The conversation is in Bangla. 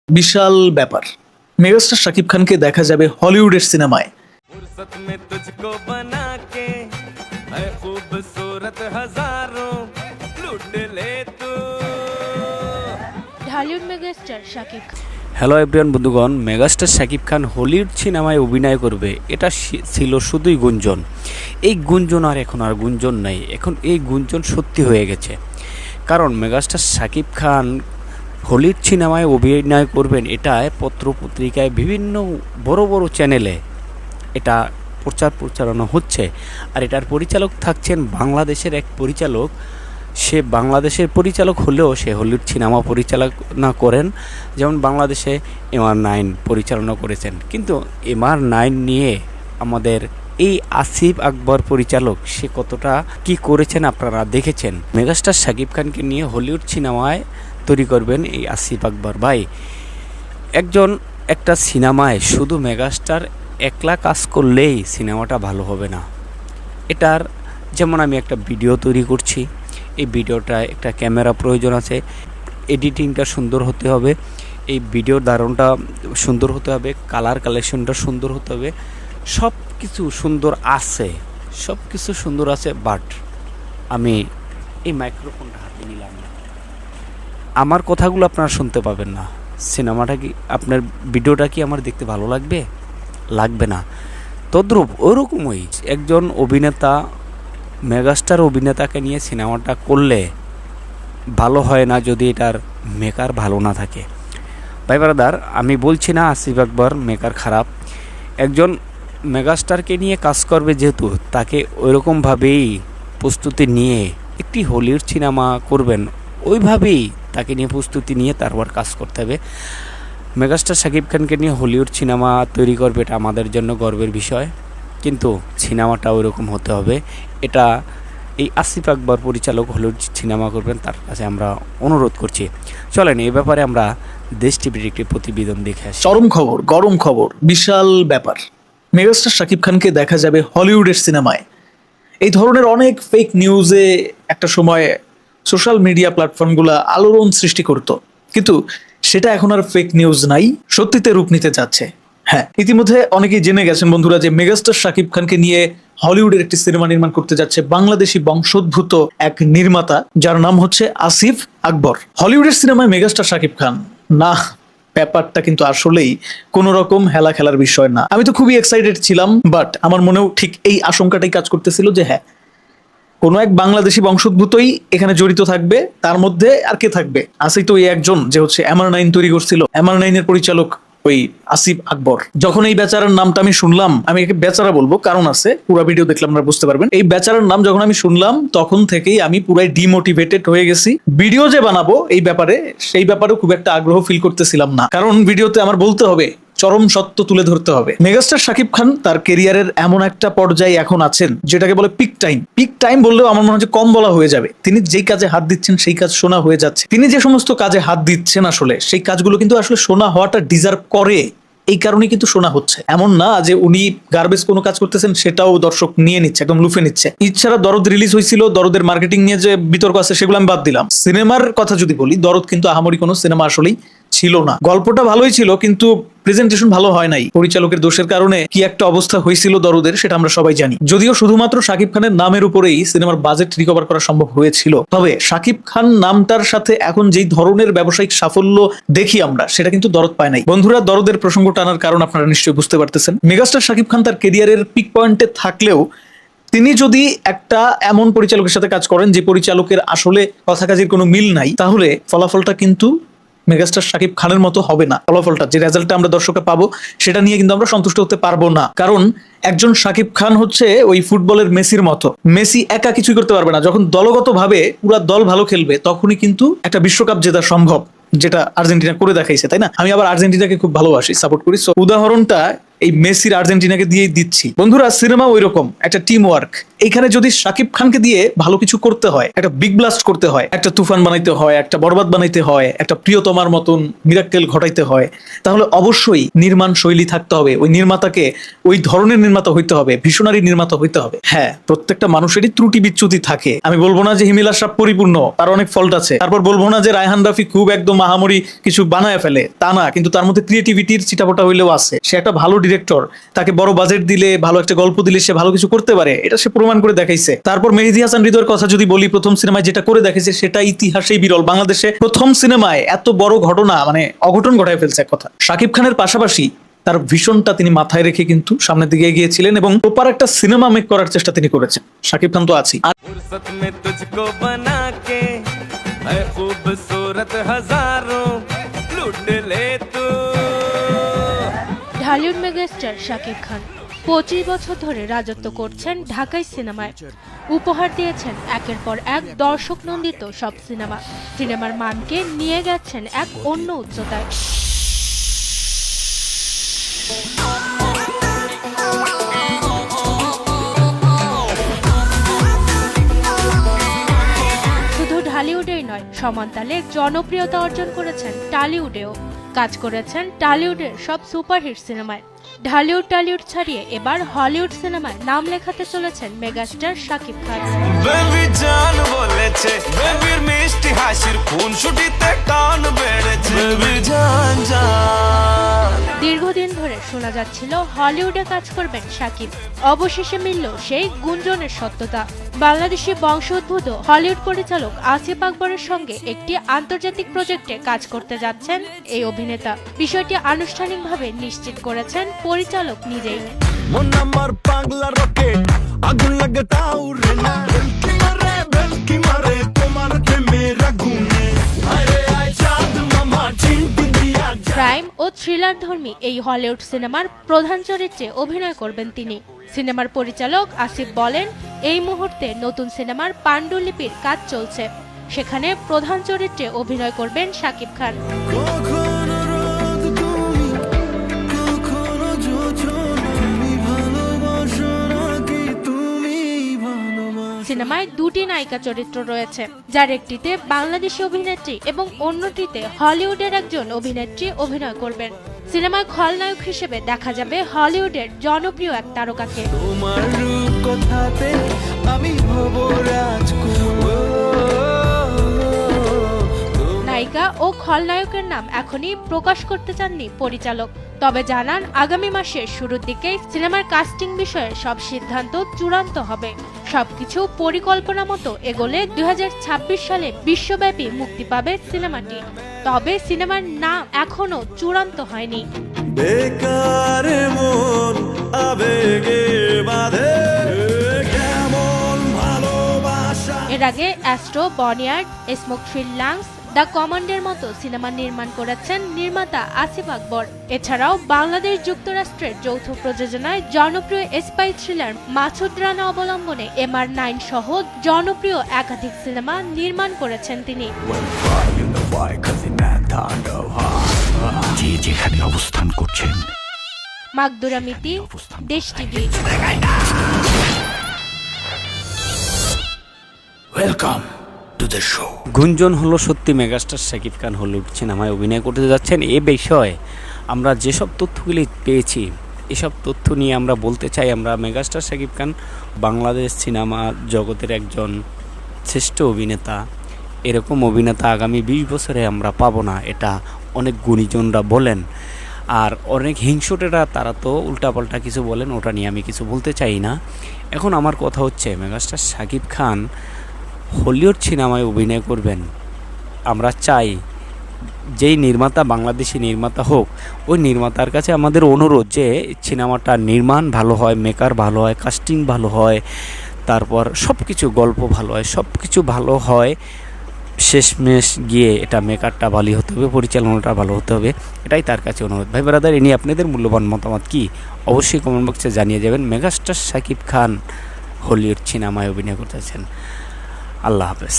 বিশাল ব্যাপার। মেগাস্টার শাকিব খানকে দেখা যাবে হলিউডের সিনেমায়। फुर्सत में तुझको बना के है खूबसूरत हजारों लूट ले तू। Dhallywood megastar Shakib Khan. Hello everyone বন্ধুগণ, মেগাস্টার শাকিব খান হলিউড সিনেমায় অভিনয় করবে এটা ছিল শুধুই গুঞ্জন। এই গুঞ্জন আর এখন আর গুঞ্জন নাই, এখন এই গুঞ্জন সত্যি হয়ে গেছে। কারণ মেগাস্টার শাকিব খান হলিউড সিনেমায় অভিনয় করবেন এটা পত্রপত্রিকায় বিভিন্ন বড় বড় চ্যানেলে এটা প্রচারণা হচ্ছে। আর এটার পরিচালক থাকছেন বাংলাদেশের এক পরিচালক। সে বাংলাদেশের পরিচালক হলেও সে হলিউড সিনেমা পরিচালনা করেন। যেমন বাংলাদেশে MR9 পরিচালনা করেছেন, কিন্তু MR9 নিয়ে আমাদের এই আসিফ আকবর পরিচালক সে কতটা কি করেছেন আপনারা দেখেছেন। মেগাস্টার শাকিব খানকে নিয়ে হলিউড সিনেমায় তৈরি করবেন এই আসিফ আকবর ভাই। একটা সিনেমায় শুধু মেগাস্টার একলা কাজ করলেই সিনেমাটা ভালো হবে না। এটার যেমন আমি একটা ভিডিও তৈরি করছি, এই ভিডিওটায় একটা ক্যামেরা প্রয়োজন আছে, এডিটিংটা সুন্দর হতে হবে, এই ভিডিওর ধারণটা সুন্দর হতে হবে, কালার কালেকশনটা সুন্দর হতে হবে, সব কিছু সুন্দর আছে, বাট আমি এই মাইক্রোফোনটা হাতে নিলাম না, আমার কথাগুলো আপনারা শুনতে পাবেন না। সিনেমাটা কি আপনার ভিডিওটা কি আমার দেখতে ভালো লাগবে না। তদ্রূপ ওরকমই একজন অভিনেতা মেগাস্টার অভিনেতাকে নিয়ে সিনেমাটা করলে ভালো হয় না যদি এটার মেকার ভালো না থাকে। ভাই ব্রাদার, আমি বলছি না আসিফ আকবর মেকার খারাপ। একজন মেগাস্টারকে নিয়ে কাজ করবে যেহেতু তাকে ওইরকমভাবেই প্রস্তুতি নিয়ে একটি হলিউড সিনেমা করবেন, ওইভাবেই তাকে নিয়ে প্রস্তুতি নিয়ে তারপর কাজ করতে হবে। মেগাস্টার শাকিব খানকে নিয়ে হলিউড সিনেমা তৈরি করবে এটা আমাদের জন্য গর্বের বিষয়, কিন্তু সিনেমাটা ওইরকম হতে হবে। এটা এই আসিফ আকবর পরিচালক হলিউড সিনেমা করবেন, তার কাছে আমরা অনুরোধ করছি। চলেন এই ব্যাপারে আমরা দেশ টিভির একটি প্রতিবেদন দেখে আসি। চরম খবর, গরম খবর, বিশাল ব্যাপার। মেগাস্টার শাকিব খানকে দেখা যাবে হলিউডের সিনেমায়। এই ধরনের অনেক ফেক নিউজে একটা সময় সোশ্যাল মিডিয়া প্ল্যাটফর্মগুলো আলোড়ন সৃষ্টি করত, কিন্তু সেটা এখন আর ফেক নিউজ নাই, সত্যিতে রূপ নিতে যাচ্ছে। হ্যাঁ, ইতিমধ্যে অনেকেই জেনে গেছেন বন্ধুরা যে মেগাস্টার শাকিব খানকে নিয়ে হলিউডের একটি সিনেমা নির্মাণ করতে যাচ্ছে বাংলাদেশি বংশোদ্ভূত এক নির্মাতা, যার নাম হচ্ছে আসিফ আকবর। হলিউডের সিনেমায় মেগাস্টার শাকিব খান, না, ব্যাপারটা কিন্তু আসলেই কোন রকম হেলা খেলার বিষয় না। আমি তো খুবই এক্সাইটেড ছিলাম, বাট আমার মনেও ঠিক এই আশঙ্কাটাই কাজ করতেছিল যে হ্যাঁ, কোনো এক বাংলাদেশি বংশোদ্ভূতই এখানে জড়িত থাকবে। তার মধ্যে আর কে থাকবে? আসি তো এই একজন যে হচ্ছে MR9 তৈরি করছিল, MR9 এর পরিচালক ওই আসিফ আকবর। যখন এই বেচারার নামটা আমি শুনলাম, আমি একে বেচারা বলবো কারণ আছে, পুরো ভিডিও দেখলে আপনারা বুঝতে পারবেন। এই বেচারার নাম যখন আমি শুনলাম তখন থেকেই আমি পুরাই ডিমোটিভেটেড হয়ে গেছি। ভিডিও যে বানাবো এই ব্যাপারে, সেই ব্যাপারেও খুব একটা আগ্রহ ফিল করতেছিলাম না, কারণ ভিডিওতে আমার বলতে হবে, চরম সত্য তুলে ধরতে হবে। মেগাস্টার শাকিব খান তার কেরিয়ারের এমন একটা পর্যায়ে এখন আছেন যেটাকে বলে পিক টাইম। পিক টাইম বললেও আমার মনে হচ্ছে কম বলা হয়ে যাবে। তিনি যেই কাজে হাত দিচ্ছেন সেই কাজ শোনা হয়ে যাচ্ছে। তিনি যে সমস্ত কাজে হাত দিচ্ছেন আসলে সেই কাজগুলো কিন্তু আসলে শোনা হওয়াটা ডিজার্ভ করে, এই কারণে কিন্তু শোনা হচ্ছে। এমন না যে উনি গার্বেজ কোনো কাজ করতেছেন সেটাও দর্শক নিয়ে নিচ্ছে, একদম লুফে নিচ্ছে। ইচ্ছারা দরদ রিলিজ হয়েছিল, দরদের মার্কেটিং নিয়ে যে বিতর্ক আছে সেগুলো আমি বাদ দিলাম। সিনেমার কথা যদি বলি, দরদ কিন্তু আহামরি কোনো সিনেমা আসলেই ছিল না। গল্পটা ভালোই ছিল, কিন্তু প্রেজেন্টেশন ভালো হয় নাই। পরিচালকের দোষের কারণে কি একটা অবস্থা হয়েছিল দরদের, সেটা আমরা সবাই জানি। যদিও শুধুমাত্র শাকিব খানের নামের উপরেই সিনেমার বাজেট রিকভার করা সম্ভব হয়েছিল, তবে শাকিব খান নামটার সাথে এখন যেই ধরনের ব্যবসায়িক সাফল্য দেখি আমরা, সেটা কিন্তু দরদ পায় নাই। বন্ধুরা, দরদের প্রসঙ্গ টানার কারণ আপনারা নিশ্চয়ই বুঝতে পারতেছেন। মেগাস্টার শাকিব খান তার কেরিয়ারের পিক পয়েন্টে থাকলেও তিনি যদি একটা এমন পরিচালকের সাথে কাজ করেন যে পরিচালকের আসলে কথা কাজের কোনো মিল নাই, তাহলে ফলাফলটা কিন্তু মেগাস্টার শাকিব খানের মতো হবে না। ফলাফলটা, যে রেজাল্টটা আমরা দর্শকে পাবো, সেটা নিয়ে কিন্তু আমরা সন্তুষ্ট হতে পারবো না। কারণ একজন শাকিব খান হচ্ছে ওই ফুটবলের মেসির মতো। মেসি একা কিছুই করতে পারবে না। যখন দলগতভাবে পুরো দল ভালো খেলবে তখনই কিন্তু একটা বিশ্বকাপ জেতা সম্ভব, যেটা আর্জেন্টিনা করে দেখাইছে, তাই না? আমি আবার আর্জেন্টিনাকে খুব ভালোবাসি, সাপোর্ট করি। উদাহরণটা এই মেসির আর্জেন্টিনাকে দিয়েই দিচ্ছি। বন্ধুরা, সিনেমা ওই রকম একটা টিম ওয়ার্ক। এইখানে যদি শাকিব খানকে দিয়ে ভালো কিছু করতে হয়, একটা বিগ ব্লাস্ট করতে হয়, একটা তুফান বানাইতে হয়, একটা বরবাদ বানাইতে হয়, একটা প্রিয়তমার মতন মিরাক্কেল ঘটাইতে হয়, তাহলে অবশ্যই নির্মাণ শৈলী থাকতে হবে। ওই নির্মাতাকে ওই ধরনের নির্মাতা হইতে হবে, ভিশনারি নির্মাতা হইতে হবে। হ্যাঁ, প্রত্যেকটা মানুষেরই ত্রুটি বিচ্যুতি থাকে। আমি বলবো না যে হিমেল আশরাফ পরিপূর্ণ, তার অনেক ফল্ট আছে। তারপর বলবো না যে রায়হান রাফি খুব একদম মাহামরি কিছু বানায় ফেলে, তা না। কিন্তু তার মধ্যে ক্রিয়েটিভিটির চিটাপটা হইলেও আছে। সে একটা ভালো ডিরেক্টর, তাকে বড় বাজেট দিলে, ভালো একটা গল্প দিলে সে ভালো কিছু করতে পারে, এটা সে প্রমাণ করে দেখাইছে। তারপর মেহেদী হাসান হৃদয়ের কথা যদি বলি, প্রথম সিনেমায় যেটা করে দেখাইছে সেটা ইতিহাসেই বিরল। বাংলাদেশে প্রথম সিনেমায় এত বড় ঘটনা, মানে অঘটন ঘটায় ফেলছে এক কথা। শাকিব খানের পাশাপাশি তার ভিশনটা তিনি মাথায় রেখে কিন্তু সামনের দিকে এগিয়েছিলেন এবং প্রপার একটা সিনেমা মেক করার চেষ্টা তিনি করেছেন। শাকিব খান তো আছেই। फुर्सत में तुझको बना के है खूबसूरत हजारों लूट ले तू। ঢালিউড মেগাস্টার শাকিব খান 25 বছর ধরে রাজত্ব করছেন ঢাকাই সিনেমায়। উপহার দিয়েছেন একের পর এক দর্শক নন্দিত সব সিনেমা। সিনেমার মানকে নিয়ে গেছেন এক অন্য উচ্চতায়। শুধু ঢালিউডেই নয়, সমানতালে জনপ্রিয়তা অর্জন করেছেন টালিউডেও। কাজ করেছেন টালিউডের সব সুপারহিট সিনেমায়। ঢালিউড টালিউড ছাড়িয়ে এবার হলিউড সিনেমায় নাম লেখাতে চলেছেন মেগাস্টার শাকিব খান। বেবি জান বলেছে বেবির মিষ্টি হাসির খুন ছুটিতে টান বেড়েছে। বেবি জান জান। দীর্ঘদিন ধরে শোনা যাচ্ছিল হলিউডে কাজ করবেন শাকিব। অবশেষে মিলল সেই গুঞ্জনের সত্যতা। বাংলাদেশি বংশোদ্ভূত হলিউড পরিচালক আসিফ আকবরের সঙ্গে একটি আন্তর্জাতিক প্রজেক্টে কাজ করতে যাচ্ছেন এই অভিনেতা। বিষয়টি আনুষ্ঠানিকভাবে নিশ্চিত করেছেন পরিচালক নিজেই। মন আমার পাগলা রকেট আগুন লাগে তাউরে না বেলকি মারে তোমার প্রেমের আগুনে আরে আয় চাঁদ মামা চিনতে দিয়া। ক্রাইম ও থ্রিলার ধর্মী এই হলিউড সিনেমার প্রধান চরিত্রে অভিনয় করবেন তিনি। সিনেমার পরিচালক আসিফ বলেন, এই মুহূর্তে নতুন সিনেমার পাণ্ডুলিপির কাজ চলছে, সেখানে প্রধান চরিত্রে অভিনয় করবেন শাকিব খান। সিনেমায় দুটি নায়িকা চরিত্র রয়েছে, যার একটিতে বাংলাদেশি অভিনেত্রী এবং অন্যটিতে হলিউডের একজন অভিনেত্রী অভিনয় করবেন। সিনেমায় খলনায়ক হিসেবে দেখা যাবে হলিউডের জনপ্রিয় এক তারকাকে। তোমার রূপ কথাতে আমি হব নায়িকা ও খলনায়কের নাম এখনই প্রকাশ করতে চাননি পরিচালক, তবে জানান আগামী মাসের শুরুর দিকে সিনেমার কাস্টিং বিষয়ে সব সিদ্ধান্ত চূড়ান্ত হবে। সবকিছু পরিকল্পনা মতো এগোলে 2026 সালে বিশ্বব্যাপী মুক্তি পাবে সিনেমাটি। তবে সিনেমার নাম এখনো চূড়ান্ত হয়নি। বেকার মন আবেগে বাঁধে কেমন ভালোবাসা। এর আগে astro, boneyard, smoke filled lungs, the কমান্ডের মতো সিনেমা নির্মাণ করেছেন নির্মাতা আসিফ আকবর। এছাড়াও বাংলাদেশ যুক্তরাষ্ট্রের যৌথ প্রযোজনায় জনপ্রিয় স্পাই থ্রিলার মাসুদ রানা অবলম্বনে MR9 সহ জনপ্রিয় একাধিক সিনেমা নির্মাণ করেছেন তিনি। যে যেখানে অবস্থান করছেন, মাকদুরা মিতি, দেশ TV. Welcome to the show. গুঞ্জন হলো সত্যি মেগাস্টার শাকিব খান হলিউড সিনেমায় অভিনয় করতে যাচ্ছেন। এ বিষয়ে আমরা যেসব তথ্যগুলি পেয়েছি, এসব তথ্য নিয়ে আমরা বলতে চাই, আমরা মেগাস্টার শাকিব খান বাংলাদেশ সিনেমা জগতের একজন শ্রেষ্ঠ অভিনেতা। এরকম অভিনেতা আগামী 20 বছরে আমরা পাবো না, এটা অনেক গুণীজনরা বলেন। আর অনেক হিংসুটেরা তারা তো উল্টাপাল্টা কিছু বলেন, ওটা নিয়ে আমি কিছু বলতে চাই না। এখন আমার কথা হচ্ছে, মেগাস্টার শাকিব খান হলিউড সিনেমায় অভিনয় করবেন। আমরা চাই যেই নির্মাতা বাংলাদেশি নির্মাতা হোক, ওই নির্মাতার কাছে আমাদের অনুরোধ যে সিনেমাটা নির্মাণ ভালো হয়, মেকার ভালো হয়, কাস্টিং ভালো হয়, তারপর সব কিছু গল্প ভালো হয়, সব কিছু ভালো হয়, শেষমেশ গিয়ে এটা মেকারটা ভালো হতে হবে, পরিচালনাটা ভালো হতে হবে, এটাই তার কাছে অনুরোধ। ভাই ব্রাদার, এ নিয়ে আপনাদের মূল্যবান মতামত কি অবশ্যই কমেন্ট বক্সে জানিয়ে যাবেন। মেগাস্টার শাকিব খান হলিউড সিনেমায় অভিনয় করতেছেন। আল্লাহ হাফেজ।